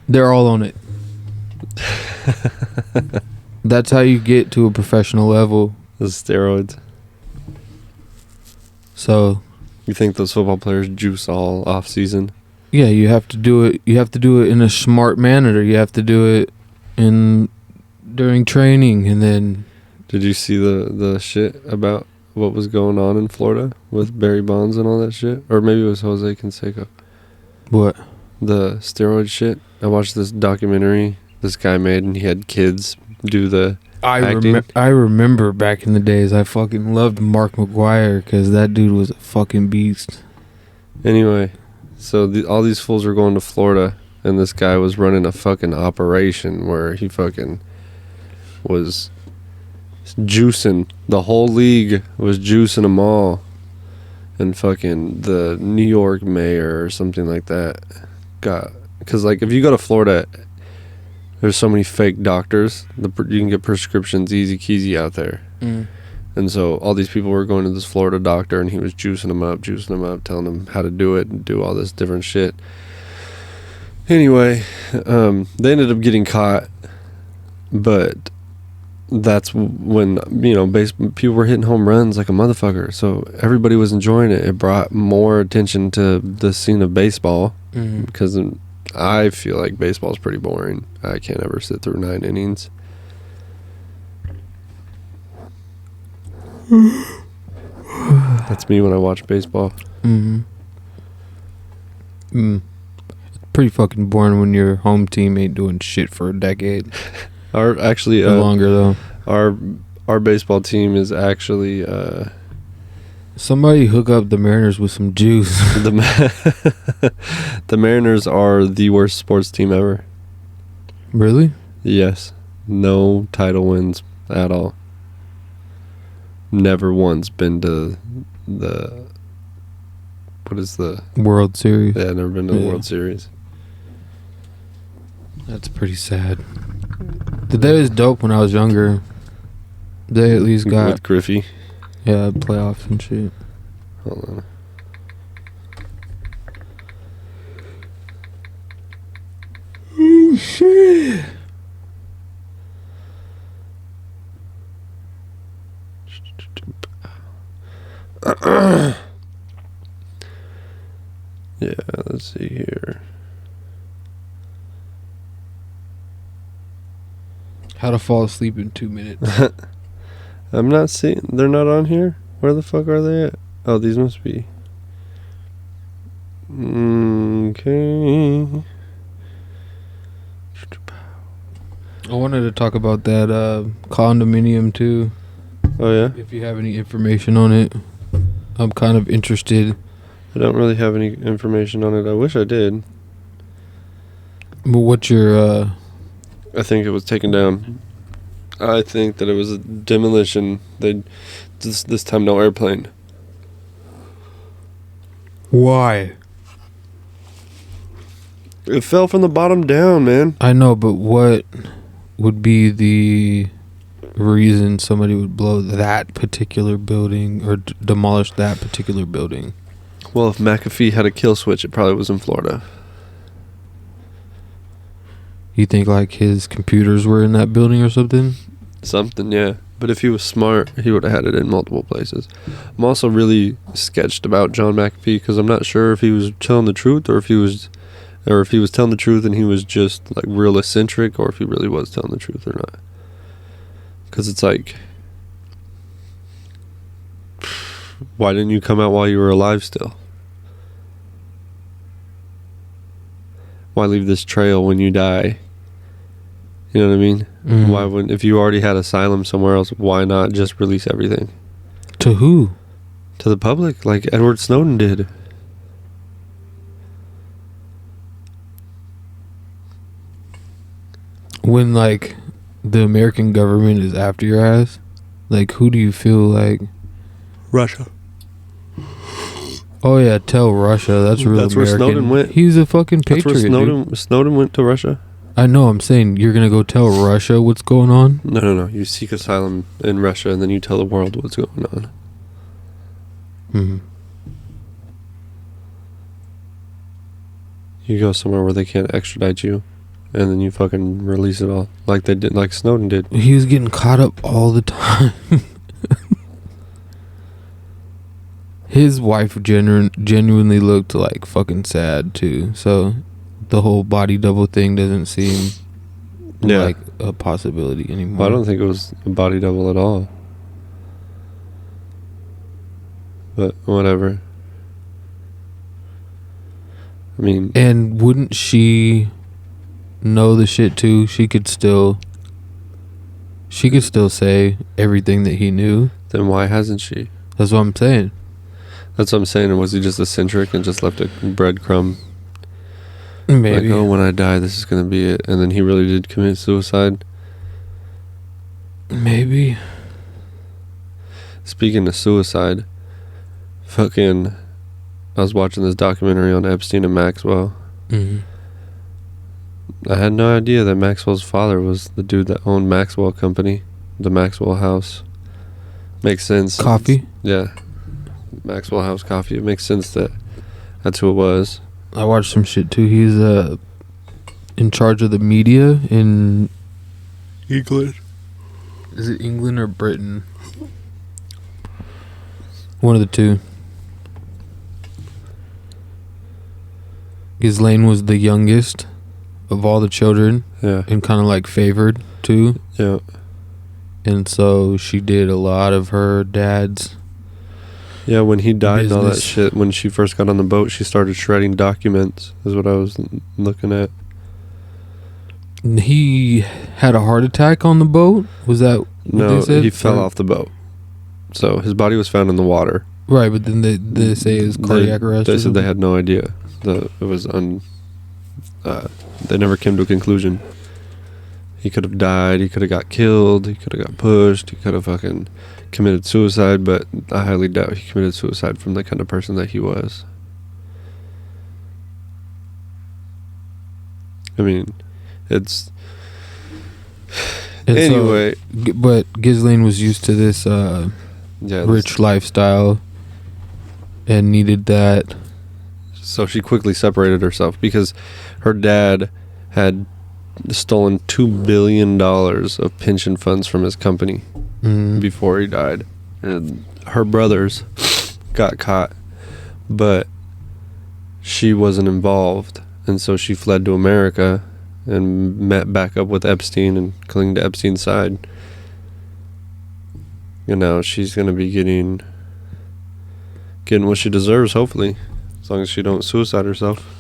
they're all on it. That's how you get to a professional level. The steroids. So, you think those football players juice all off season? Yeah, you have to do it. You have to do it in a smart manner. You have to do it during training, and then. Did you see the shit about what was going on in Florida with Barry Bonds and all that shit? Or maybe it was Jose Canseco. What? The steroid shit. I watched this documentary this guy made, and he had kids do the acting. I remember back in the days, I fucking loved Mark McGuire because that dude was a fucking beast. Anyway, so all these fools were going to Florida, and this guy was running a fucking operation where he fucking was juicing. The whole league was juicing them all. And fucking the New York mayor or something like that got... Because, like, if you go to Florida... There's so many fake doctors. You can get prescriptions easy keezy out there. Mm. And so all these people were going to this Florida doctor, and he was juicing them up, telling them how to do it and do all this different shit. Anyway, they ended up getting caught, but that's when, you know, people were hitting home runs like a motherfucker. So everybody was enjoying it. It brought more attention to the scene of baseball because... I feel like baseball's pretty boring. I can't ever sit through 9 innings. That's me when I watch baseball. Mm-hmm. It's pretty fucking boring when your home team ain't doing shit for a decade. Longer though. Our baseball team is actually somebody hook up the Mariners with some juice. The Mariners are the worst sports team ever. Really? Yes. No title wins at all. Never once been to the... What is the... World Series. Yeah, never been to the World Series. That's pretty sad. That was dope when I was younger. They at least got... With Griffey. Yeah, playoffs and shit. Hold on. Oh, shit. Yeah, let's see here. How to fall asleep in 2 minutes. I'm not seeing... They're not on here? Where the fuck are they at? Oh, these must be... Okay. I wanted to talk about that condominium too. Oh yeah, If you have any information on it, I'm kind of interested. I don't really have any information on it. I wish I did. But what's your I think it was taken down. I think that it was a demolition. They this time no airplane. why? It fell from the bottom down, man. I know, but what would be the reason somebody would blow that particular building or demolish that particular building? Well, if McAfee had a kill switch, it probably was in Florida. You think like his computers were in that building or something? Something, yeah. But if he was smart, he would have had it in multiple places. I'm also really sketched about John McAfee because I'm not sure if he was telling the truth or if he was telling the truth and he was just like real eccentric, or if he really was telling the truth or not. Because it's like, why didn't you come out while you were alive still? Why leave this trail when you die? You know what I mean? Mm. Why wouldn't, if you already had asylum somewhere else, why not just release everything? To who? To the public, like Edward Snowden did. When like the American government is after your ass, like who do you feel like? Russia. Oh yeah, tell Russia. That's real That's where American. Snowden went. He's a fucking That's patriot. where Dude. Snowden went to Russia. I know. I'm saying you're gonna go tell Russia what's going on. No. You seek asylum in Russia and then you tell the world what's going on. Mm-hmm. You go somewhere where they can't extradite you, and then you fucking release it all, like they did, like Snowden did. He was getting caught up all the time. His wife genuinely looked like fucking sad too. So the whole body double thing doesn't seem like a possibility anymore. Well, I don't think it was a body double at all. But whatever. I mean, And wouldn't she know the shit too? She could still say everything that he knew. then why hasn't she? That's what I'm saying. That's what I'm saying. Was he just eccentric and just left a breadcrumb? Maybe. Like, oh, when I die, this is going to be it. And then he really did commit suicide. Maybe. Speaking of suicide, fucking, I was watching this documentary on Epstein and Maxwell. Mm-hmm. I had no idea that Maxwell's father was the dude that owned Maxwell Company, the Maxwell House. Makes sense. Coffee? Yeah. Maxwell House Coffee. It makes sense that that's who it was. I watched some shit too. He's in charge of the media in England. Is it England or Britain? One of the two. Ghislaine was the youngest of all the children. Yeah. And kind of like favored too. Yeah. And so she did a lot of her dad's. Yeah, when he died and all that Business. shit, when she first got on the boat, she started shredding documents, is what I was looking at. He had a heart attack on the boat? Was that what No, they said? he fell off the boat. So his body was found in the water. Right, but then they say it was cardiac arrest. They or said they something? had no idea. It was they never came to a conclusion. He could have died, he could have got killed, he could have got pushed, he could have fucking committed suicide, but I highly doubt he committed suicide from the kind of person that he was. I mean, it's... And anyway. So, but Ghislaine was used to this rich lifestyle and needed that. So she quickly separated herself because her dad had stolen $2 billion of pension funds from his company before he died. And her brothers got caught, but she wasn't involved. And so she fled to America and met back up with Epstein and clung to Epstein's side. And now she's going to be getting what she deserves, hopefully. As long as she don't suicide herself.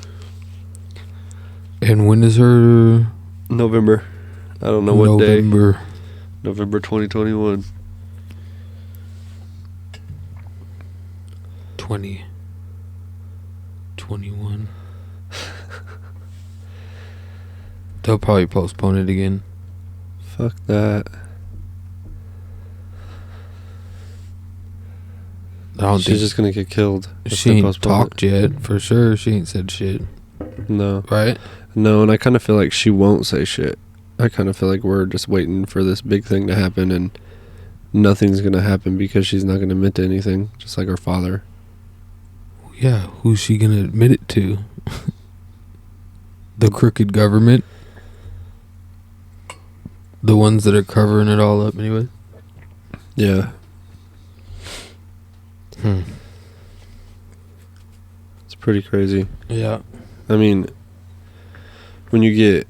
And when is her... November. I don't know what day. November 2021. 2021. They'll probably postpone it again. Fuck that. She's just gonna get killed. She ain't talked yet, for sure. She ain't said shit. No. Right? No, and I kind of feel like she won't say shit. I kind of feel like we're just waiting for this big thing to happen, and nothing's gonna happen because she's not gonna admit to anything, just like her father. Yeah, who's she gonna admit it to? The crooked government? The ones that are covering it all up anyway? Yeah. It's pretty crazy. Yeah. I mean, when you get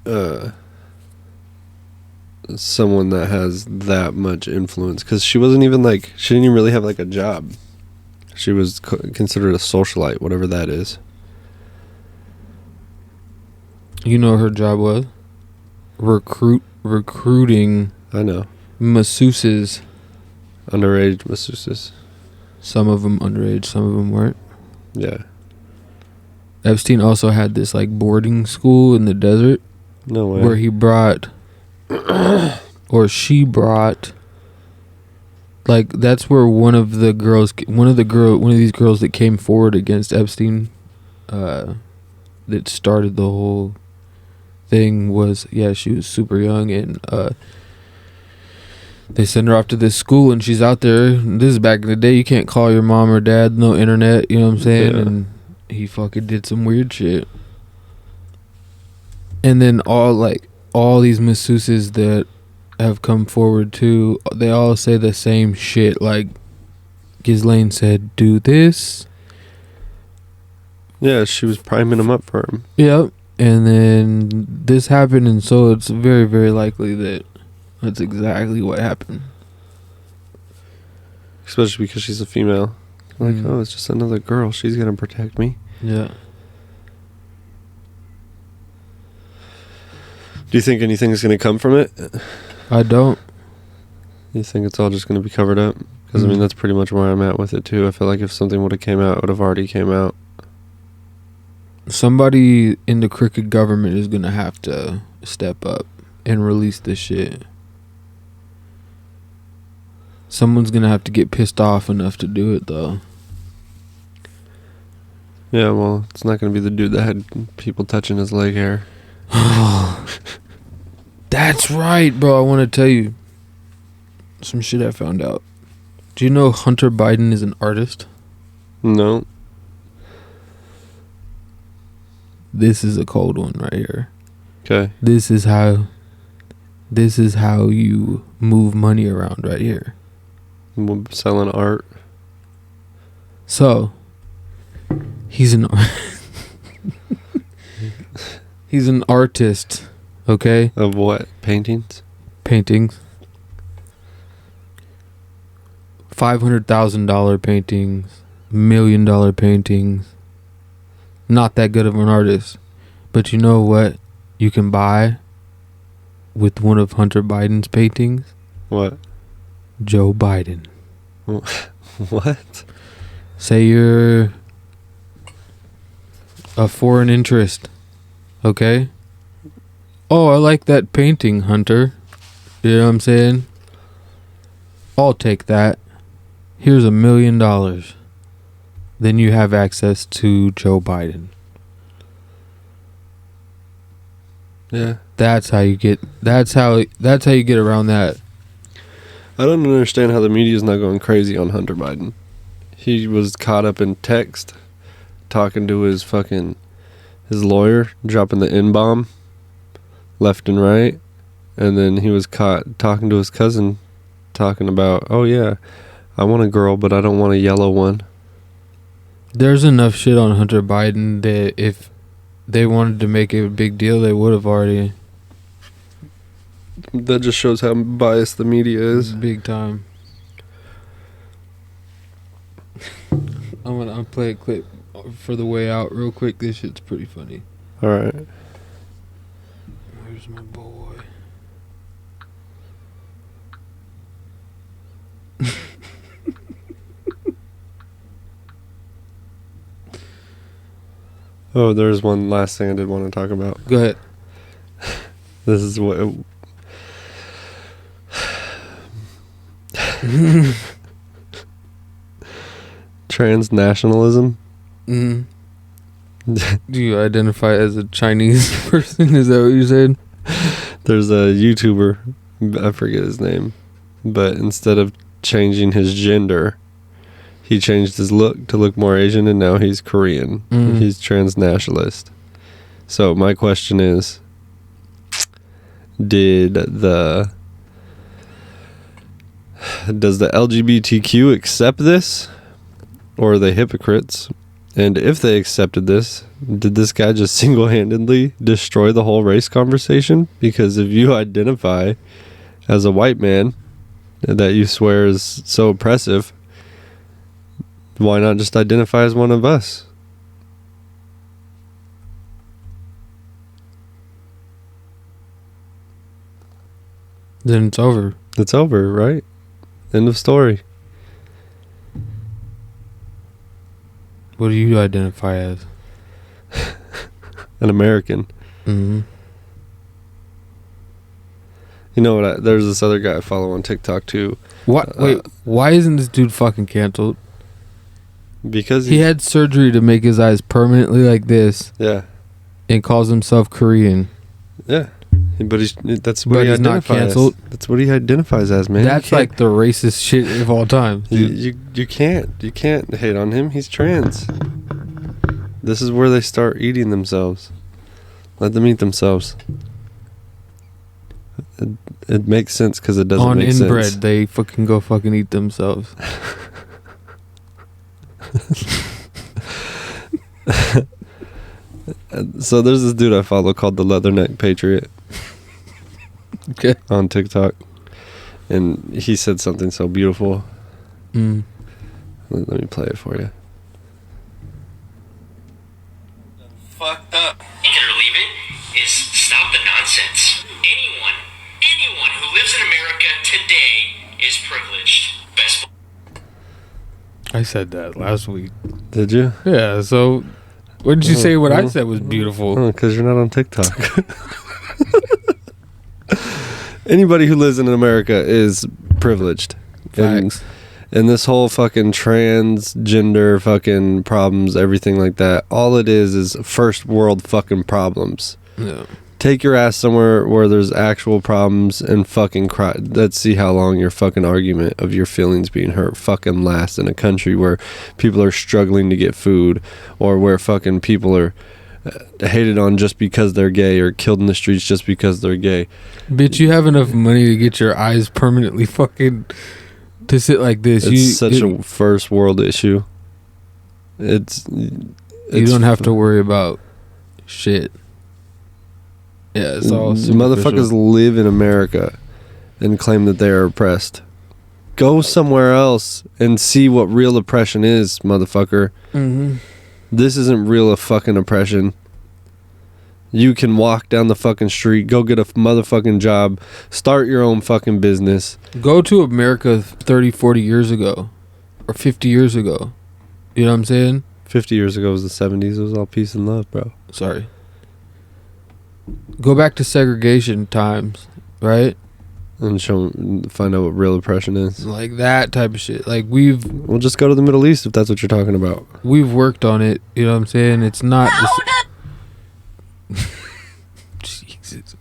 someone that has that much influence, because she didn't even really have like a job. She was considered a socialite, whatever that is. You know what her job was? Recruiting. I know. Masseuses. Underage masseuses. Some of them underage, some of them weren't. Yeah. Epstein also had this like boarding school in the desert. No way. Where he brought, or she brought, like that's where one of these girls that came forward against Epstein, that started the whole thing was, she was super young, and they send her off to this school, and she's out there. This is back in the day. You can't call your mom or dad. No internet. You know what I'm saying? Yeah. And he fucking did some weird shit. And then all these masseuses that have come forward too, they all say the same shit. Like Ghislaine said, do this. Yeah, she was priming him up for him. Yep. And then this happened, and so it's very, very likely that that's exactly what happened. Especially because she's a female. Like, oh, it's just another girl. She's going to protect me. Yeah. Do you think anything's going to come from it? I don't. You think it's all just going to be covered up? Because, I mean, that's pretty much where I'm at with it, too. I feel like if something would have came out, it would have already came out. Somebody in the crooked government is going to have to step up and release this shit. Someone's going to have to get pissed off enough to do it, though. Yeah, well, it's not going to be the dude that had people touching his leg hair. That's right, bro. I want to tell you some shit I found out. Do you know Hunter Biden is an artist? No. This is a cold one right here. Okay. This is how you move money around right here. Selling art. So, he's an artist, okay? Of what? Paintings? Paintings. $500,000 paintings, $1 million paintings. Not that good of an artist. But you know what you can buy with one of Hunter Biden's paintings? What? Joe Biden. What? Say you're a foreign interest, okay? Oh, I like that painting, Hunter. You know what I'm saying? I'll take that. Here's $1 million. Then you have access to Joe Biden. Yeah. That's how you get around that. I don't understand how the media's not going crazy on Hunter Biden. He was caught up in text, talking to his lawyer, dropping the N-bomb left and right. And then he was caught talking to his cousin, talking about, oh yeah, I want a girl, but I don't want a yellow one. There's enough shit on Hunter Biden that if they wanted to make it a big deal, they would have already. That just shows how biased the media is. Big time. I'll play a clip for the way out real quick. This shit's pretty funny. Alright. Where's my boy? Oh, there's one last thing I did want to talk about. Go ahead. This is what... Transnationalism. Mm. Do you identify as a Chinese person? Is that what you said? There's a YouTuber, I forget his name, but instead of changing his gender, he changed his look to look more Asian, and now he's Korean. He's transnationalist. So my question is, does the LGBTQ accept this, or are they hypocrites? And if they accepted this, did this guy just single-handedly destroy the whole race conversation? Because if you identify as a white man that you swear is so oppressive, why not just identify as one of us? Then it's over. It's over, right? End of story. What do you identify as? An American. Mm-hmm. You know what? There's this other guy I follow on TikTok too. What? Wait, why isn't this dude fucking canceled? Because he had surgery to make his eyes permanently like this. Yeah. And calls himself Korean. Yeah. But he's not canceled. That's what he identifies as, man. That's like the racist shit of all time. You can't hate on him. He's trans. This is where they start eating themselves. Let them eat themselves. It makes sense because it doesn't make sense. On inbred, they fucking eat themselves. So there's this dude I follow called the Leatherneck Patriot. Okay. On TikTok. And he said something so beautiful. Let me play it for you. Fucked up. Take it or leave it is stop the nonsense. Anyone who lives in America today is privileged. Best. I said that last week. Did you? Yeah, so what did you say what I said was beautiful? Because you're not on TikTok. Anybody who lives in America is privileged. Facts. And this whole fucking transgender fucking problems, everything like that, all it is first world fucking problems. Yeah. Take your ass somewhere where there's actual problems and fucking cry. Let's see how long your fucking argument of your feelings being hurt fucking lasts in a country where people are struggling to get food, or where fucking people are hated on just because they're gay, or killed in the streets just because they're gay. Bitch, you have enough money to get your eyes permanently fucking to sit like this. It's such a first world issue. You don't have to worry about shit. Yeah, it's all motherfuckers live in America and claim that they are oppressed. Go somewhere else and see what real oppression is, motherfucker. Mm-hmm. This isn't real fucking oppression. You can walk down the fucking street, go get a motherfucking job, start your own fucking business. Go to America 30, 40 years ago, or 50 years ago. You know what I'm saying? 50 years ago was the 70s. It was all peace and love, bro. Sorry. Go back to segregation times, right? And find out what real oppression is. Like that type of shit. Like we'll just go to the Middle East if that's what you're talking about. We've worked on it. You know what I'm saying? It's not. Jesus.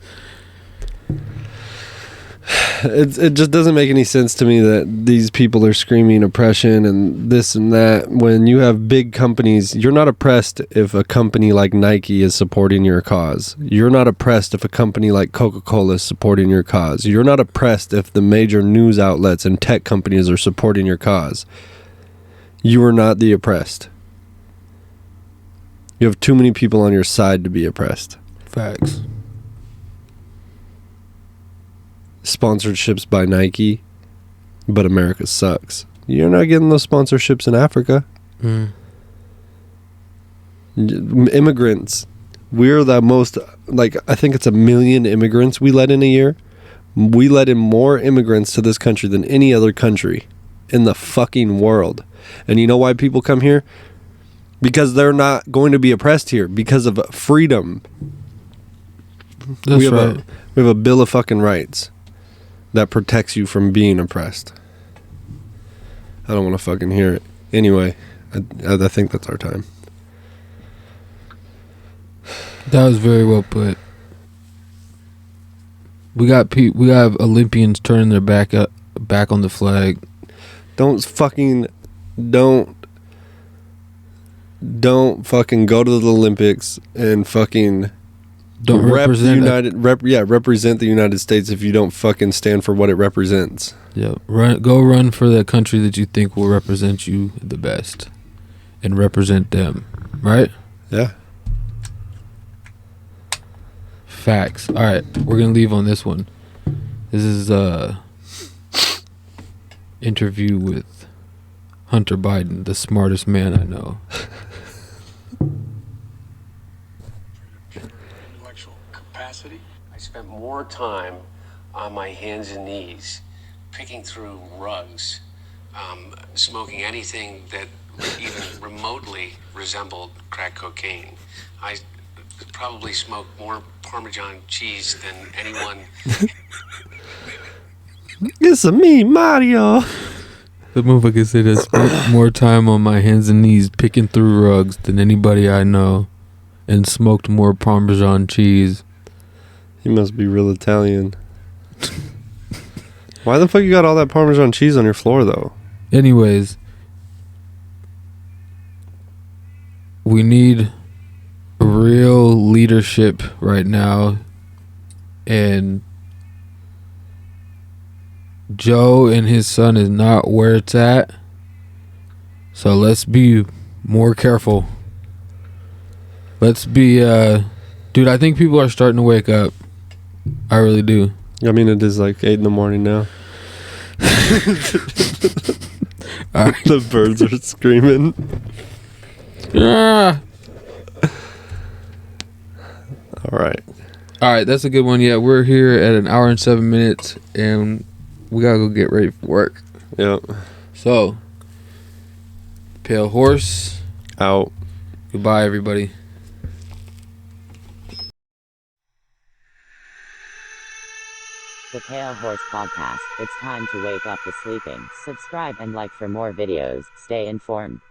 It just doesn't make any sense to me that these people are screaming oppression and this and that when you have big companies. You're not oppressed if a company like Nike is supporting your cause. You're not oppressed if a company like Coca-Cola is supporting your cause. You're not oppressed if the major news outlets and tech companies are supporting your cause. You are not the oppressed. You have too many people on your side to be oppressed. Facts. Sponsorships by Nike, but America sucks. You're not getting those sponsorships in Africa. Immigrants. We're the most, I think it's 1 million immigrants we let in a year. We let in more immigrants to this country than any other country in the fucking world. And you know why people come here? because they're not going to be oppressed here because of freedom. That's right. We have a Bill of fucking Rights that protects you from being oppressed. I don't want to fucking hear it. Anyway, I think that's our time. That was very well put. We have Olympians turning their back on the flag. Don't fucking go to the Olympics and fucking Don't represent represent the United States if you don't fucking stand for what it represents. Yeah, run for the country that you think will represent you the best, and represent them, right? Yeah. Facts. All right, we're gonna leave on this one. This is interview with Hunter Biden, the smartest man I know. Intellectual capacity. I spent more time on my hands and knees, picking through rugs, smoking anything that even remotely resembled crack cocaine. I probably smoked more Parmesan cheese than anyone. It's me, Mario. The motherfucker said I spent more time on my hands and knees picking through rugs than anybody I know, and smoked more Parmesan cheese. He must be real Italian. Why the fuck you got all that Parmesan cheese on your floor, though? Anyways, we need real leadership right now, and Joe and his son is not where it's at, so let's be more careful. Let's be dude, I think people are starting to wake up. I really do. I mean, it is like 8 a.m. now. All right. The birds are screaming. Ah. All right, That's a good one. Yeah, we're here at an hour and 7 minutes, and we gotta go get ready for work. Yep. So, Pale Horse Out. Goodbye, everybody. The Pale Horse Podcast. It's time to wake up the sleeping. Subscribe and like for more videos. Stay informed.